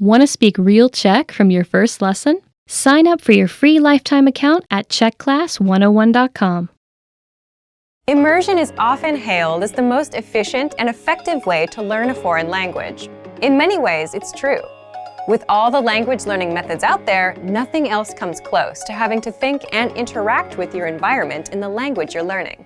Want to speak real Czech from your first lesson? Sign up for your free lifetime account at czechclass101.com. Immersion is often hailed as the most efficient and effective way to learn a foreign language. In many ways, it's true. With all the language learning methods out there, nothing else comes close to having to think and interact with your environment in the language you're learning.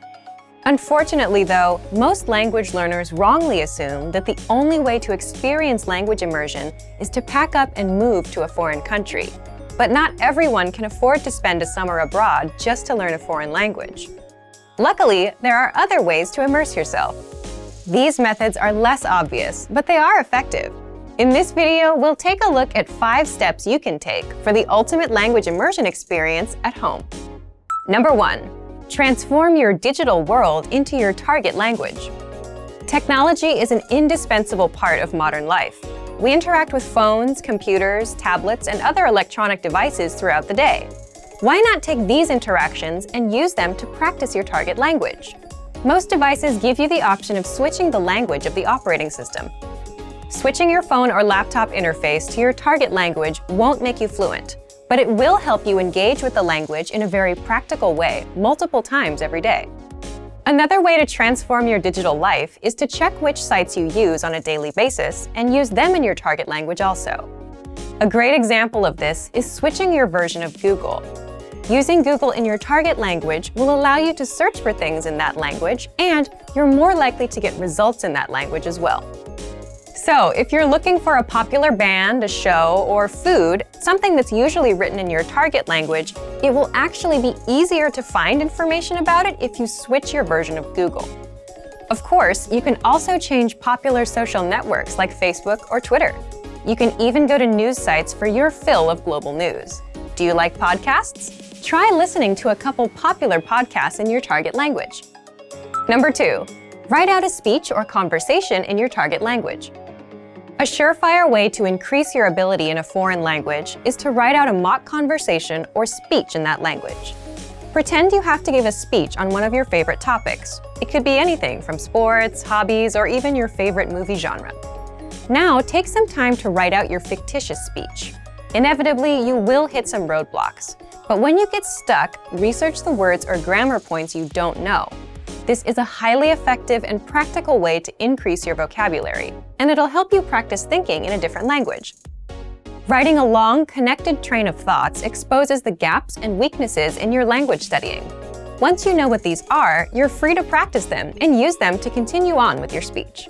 Unfortunately, though, most language learners wrongly assume that the only way to experience language immersion is to pack up and move to a foreign country. But not everyone can afford to spend a summer abroad just to learn a foreign language. Luckily, there are other ways to immerse yourself. These methods are less obvious, but they are effective. In this video, we'll take a look at 5 steps you can take for the ultimate language immersion experience at home. Number 1. Transform your digital world into your target language. Technology is an indispensable part of modern life. We interact with phones, computers, tablets, and other electronic devices throughout the day. Why not take these interactions and use them to practice your target language? Most devices give you the option of switching the language of the operating system. Switching your phone or laptop interface to your target language won't make you fluent, but it will help you engage with the language in a very practical way multiple times every day. Another way to transform your digital life is to check which sites you use on a daily basis and use them in your target language also. A great example of this is switching your version of Google. Using Google in your target language will allow you to search for things in that language, and you're more likely to get results in that language as well. So, if you're looking for a popular band, a show, or food, something that's usually written in your target language, it will actually be easier to find information about it if you switch your version of Google. Of course, you can also change popular social networks like Facebook or Twitter. You can even go to news sites for your fill of global news. Do you like podcasts? Try listening to a couple popular podcasts in your target language. Number 2. Write out a speech or conversation in your target language. A surefire way to increase your ability in a foreign language is to write out a mock conversation or speech in that language. Pretend you have to give a speech on one of your favorite topics. It could be anything from sports, hobbies, or even your favorite movie genre. Now, take some time to write out your fictitious speech. Inevitably, you will hit some roadblocks. But when you get stuck, research the words or grammar points you don't know. This is a highly effective and practical way to increase your vocabulary, and it'll help you practice thinking in a different language. Writing a long, connected train of thoughts exposes the gaps and weaknesses in your language studying. Once you know what these are, you're free to practice them and use them to continue on with your speech.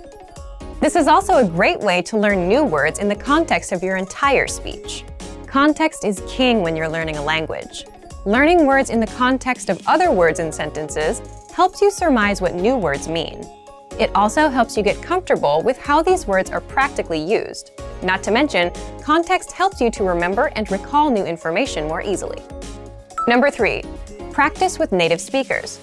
This is also a great way to learn new words in the context of your entire speech. Context is king when you're learning a language. Learning words in the context of other words and sentences helps you surmise what new words mean. It also helps you get comfortable with how these words are practically used. Not to mention, context helps you to remember and recall new information more easily. Number 3. Practice with native speakers.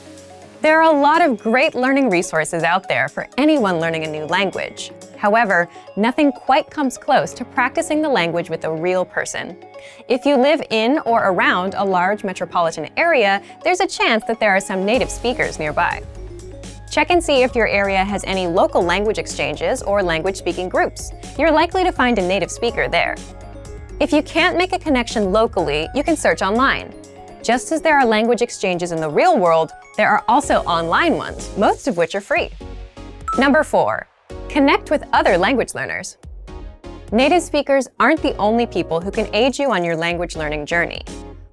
There are a lot of great learning resources out there for anyone learning a new language. However, nothing quite comes close to practicing the language with a real person. If you live in or around a large metropolitan area, there's a chance that there are some native speakers nearby. Check and see if your area has any local language exchanges or language-speaking groups. You're likely to find a native speaker there. If you can't make a connection locally, you can search online. Just as there are language exchanges in the real world, there are also online ones, most of which are free. Number 4. Connect with other language learners. Native speakers aren't the only people who can aid you on your language learning journey.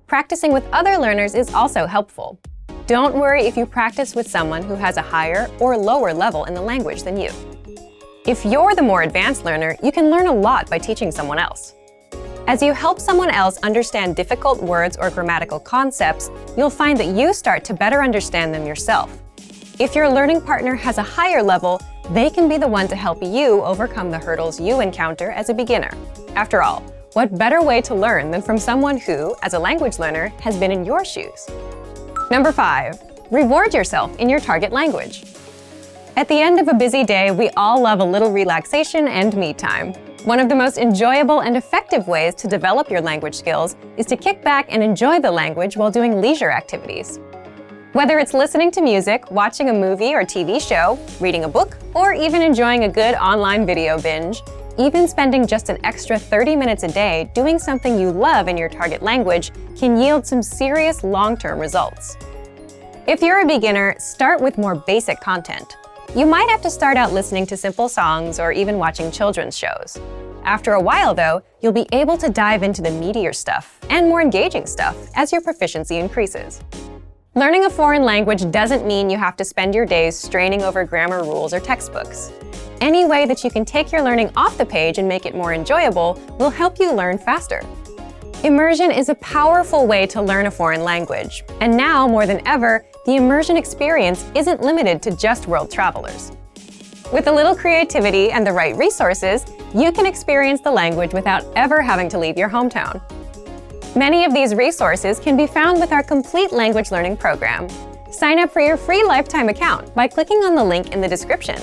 Practicing with other learners is also helpful. Don't worry if you practice with someone who has a higher or lower level in the language than you. If you're the more advanced learner, you can learn a lot by teaching someone else. As you help someone else understand difficult words or grammatical concepts, you'll find that you start to better understand them yourself. If your learning partner has a higher level, they can be the one to help you overcome the hurdles you encounter as a beginner. After all, what better way to learn than from someone who, as a language learner, has been in your shoes? Number 5. Reward yourself in your target language. At the end of a busy day, we all love a little relaxation and me time. One of the most enjoyable and effective ways to develop your language skills is to kick back and enjoy the language while doing leisure activities. Whether it's listening to music, watching a movie or TV show, reading a book, or even enjoying a good online video binge, even spending just an extra 30 minutes a day doing something you love in your target language can yield some serious long-term results. If you're a beginner, start with more basic content. You might have to start out listening to simple songs or even watching children's shows. After a while, though, you'll be able to dive into the meatier stuff and more engaging stuff as your proficiency increases. Learning a foreign language doesn't mean you have to spend your days straining over grammar rules or textbooks. Any way that you can take your learning off the page and make it more enjoyable will help you learn faster. Immersion is a powerful way to learn a foreign language, and now more than ever, the immersion experience isn't limited to just world travelers. With a little creativity and the right resources, you can experience the language without ever having to leave your hometown. Many of these resources can be found with our complete language learning program. Sign up for your free lifetime account by clicking on the link in the description.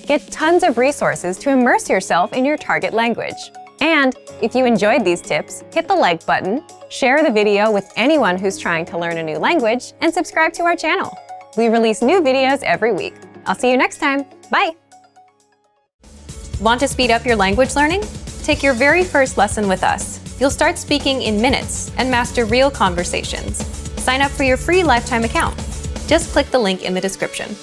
Get tons of resources to immerse yourself in your target language. And if you enjoyed these tips, hit the like button, share the video with anyone who's trying to learn a new language, and subscribe to our channel. We release new videos every week. I'll see you next time. Bye! Want to speed up your language learning? Take your very first lesson with us. You'll start speaking in minutes and master real conversations. Sign up for your free lifetime account. Just click the link in the description.